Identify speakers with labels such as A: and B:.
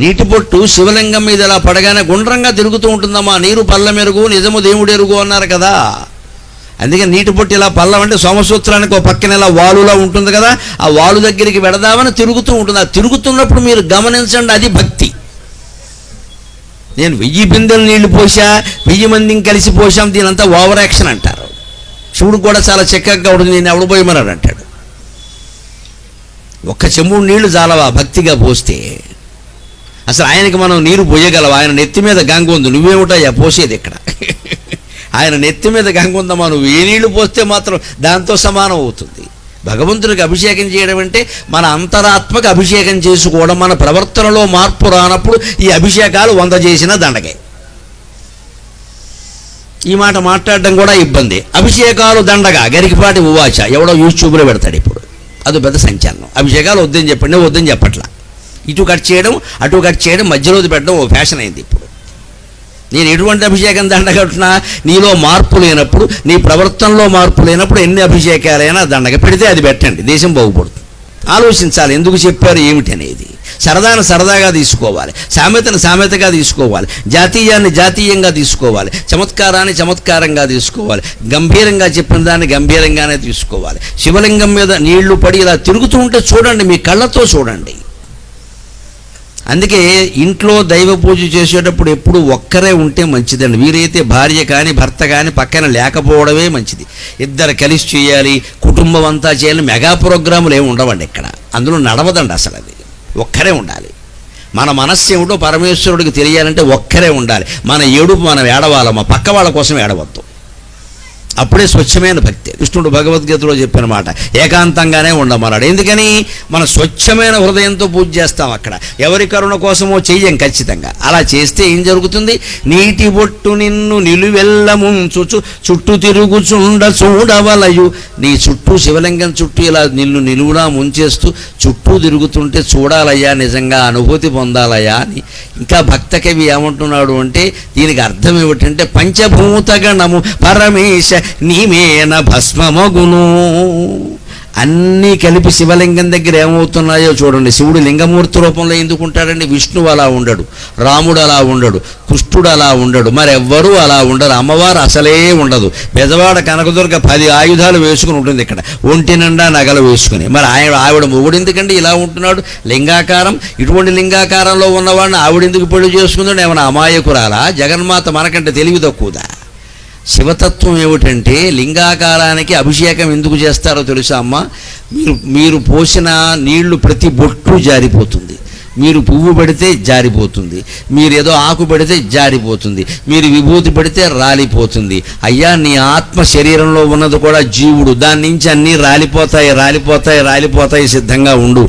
A: నీటి పొట్టు శివలింగం మీద ఇలా పడగానే గుండ్రంగా తిరుగుతూ ఉంటుందమ్మా. నీరు పల్ల మెరుగు నిజము దేవుడు ఎరుగు అన్నారు కదా. అందుకే నీటి పొట్టు ఇలా పల్లం అంటే సోమసూత్రానికి ఒక పక్కన ఇలా వాలులా ఉంటుంది కదా, ఆ వాలు దగ్గరికి వెడదామని తిరుగుతూ ఉంటుంది. ఆ తిరుగుతున్నప్పుడు మీరు గమనించండి, అది భక్తి. నేను 1000 బిందెలు నీళ్లు పోసా, 1000 మందిని కలిసి పోసాం, దీనంతా ఓవర్ యాక్షన్ అంటారు. శివుడు కూడా చాలా చక్కగా ఉంటుంది, నేను ఎవడు పోయమన్నాడు అంటాడు. ఒక్క చెంబుడు నీళ్లు చాలవా భక్తిగా పోస్తే? అసలు ఆయనకి మనం నీరు పోయగలవా? ఆయన నెత్తి మీద గంగ ఉంది, నువ్వేమిటయ్యా పోసేది ఇక్కడ? ఆయన నెత్తి మీద గంగ ఉందమ్మా, నువ్వు ఏ నీళ్లు పోస్తే మాత్రం దాంతో సమానం అవుతుంది. భగవంతుడికి అభిషేకం చేయడం అంటే మన అంతరాత్మకు అభిషేకం చేసుకోవడం. మన ప్రవర్తనలో మార్పు రానప్పుడు ఈ అభిషేకాలు 100 చేసిన దండగే. ఈ మాట మాట్లాడడం కూడా ఇబ్బంది. అభిషేకాలు దండగా గరికిపాటి ఉవాచ ఎవడో యూట్యూబ్లో పెడతాడు ఇప్పుడు, అది పెద్ద సంచలనం. అభిషేకాలు వద్దని చెప్పండి, వద్దని చెప్పట్లా. ఇటు కట్ చేయడం అటు కట్ చేయడం మధ్యలోది పెట్టడం ఓ ఫ్యాషన్ అయింది ఇప్పుడు. నేను ఎటువంటి అభిషేకం దండగట్టునా, నీలో మార్పు లేనప్పుడు, నీ ప్రవర్తనలో మార్పు లేనప్పుడు ఎన్ని అభిషేకాలైనా దండగ పెడితే అది పెట్టండి, దేశం బాగుపడుతుంది. ఆలోచించాలి ఎందుకు చెప్పారు ఏమిటి అనేది. సరదాను సరదాగా తీసుకోవాలి, సామెతను సామెతగా తీసుకోవాలి, జాతీయాన్ని జాతీయంగా తీసుకోవాలి, చమత్కారాన్ని చమత్కారంగా తీసుకోవాలి, గంభీరంగా చెప్పిన దాన్ని గంభీరంగానే తీసుకోవాలి. శివలింగం మీద నీళ్లు పడి ఇలా తిరుగుతూ ఉంటే చూడండి, మీ కళ్ళతో చూడండి. అందుకే ఇంట్లో దైవ పూజ చేసేటప్పుడు ఎప్పుడు ఒక్కరే ఉంటే మంచిదండి. వీరైతే భార్య కానీ భర్త కానీ పక్కన లేకపోవడమే మంచిది. ఇద్దరు కలిసి చేయాలి, కుటుంబం అంతా చేయాలి. మెగా ప్రోగ్రాములు ఏమి ఉండవండి ఇక్కడ, అందులో నడవదండి అసలు. అది ఒక్కరే ఉండాలి. మన మనస్సు ఏమిటో పరమేశ్వరుడికి తెలియాలంటే ఒక్కరే ఉండాలి. మన ఏడుపు మనం ఏడవాలమ్మా, పక్క వాళ్ళ కోసం ఏడవద్దు. అప్పుడే స్వచ్ఛమైన భక్తి. కృష్ణుడు భగవద్గీతలో చెప్పిన మాట, ఏకాంతంగానే ఉండమన్నాడు. ఎందుకని? మన స్వచ్ఛమైన హృదయంతో పూజ చేస్తాం. అక్కడ ఎవరి కరుణ కోసమో చెయ్యం ఖచ్చితంగా. అలా చేస్తే ఏం జరుగుతుంది? నీటి బొట్టు నిన్ను నిలువెల్ల ముంచుచు చుట్టూ తిరుగుచుండ చూడవలయు. నీ చుట్టూ శివలింగం చుట్టూ ఇలా నిలువునా ముంచేస్తూ చుట్టూ తిరుగుతుంటే చూడాలయ్యా, నిజంగా అనుభూతి పొందాలయ్యా అని. ఇంకా భక్త కవి ఏమంటున్నాడు అంటే, దీనికి అర్థం ఏమిటంటే, పంచభూతగణము పరమేశ నీమేన భస్మమగును. అన్నీ కలిపి శివలింగం దగ్గర ఏమవుతున్నాయో చూడండి. శివుడు లింగమూర్తి రూపంలో ఎందుకు ఉంటాడండి? విష్ణువు అలా ఉండడు, రాముడు అలా ఉండడు, కృష్ణుడు అలా ఉండడు, మరెవ్వరూ అలా ఉండరు. అమ్మవారు అసలే ఉండదు. బెజవాడ కనకదుర్గ 10 ఆయుధాలు వేసుకుని ఉంటుంది ఇక్కడ, ఒంటి నిండా నగలు వేసుకుని. మరి ఆవిడ మొగుడు ఎందుకండి ఇలా ఉంటున్నాడు లింగాకారం? ఇటువంటి లింగాకారంలో ఉన్నవాడిని ఆవిడెందుకు పెళ్లి చేసుకుందాడు? ఏమైనా అమాయకురాలా? జగన్మాత మనకంటే తెలివి తక్కువదా? శివతత్వం ఏమిటంటే, లింగాకారానికి అభిషేకం ఎందుకు చేస్తారో తెలుసా అమ్మ? మీరు పోసిన నీళ్లు ప్రతి బొట్టు జారిపోతుంది. మీరు పువ్వు పెడితే జారిపోతుంది, మీరు ఏదో ఆకు పెడితే జారిపోతుంది, మీరు విభూతి పెడితే రాలిపోతుంది. అయ్యా, నీ ఆత్మ శరీరంలో ఉన్నది కూడా జీవుడు, దాని నుంచి అన్నీ రాలిపోతాయి. సిద్ధంగా ఉండు.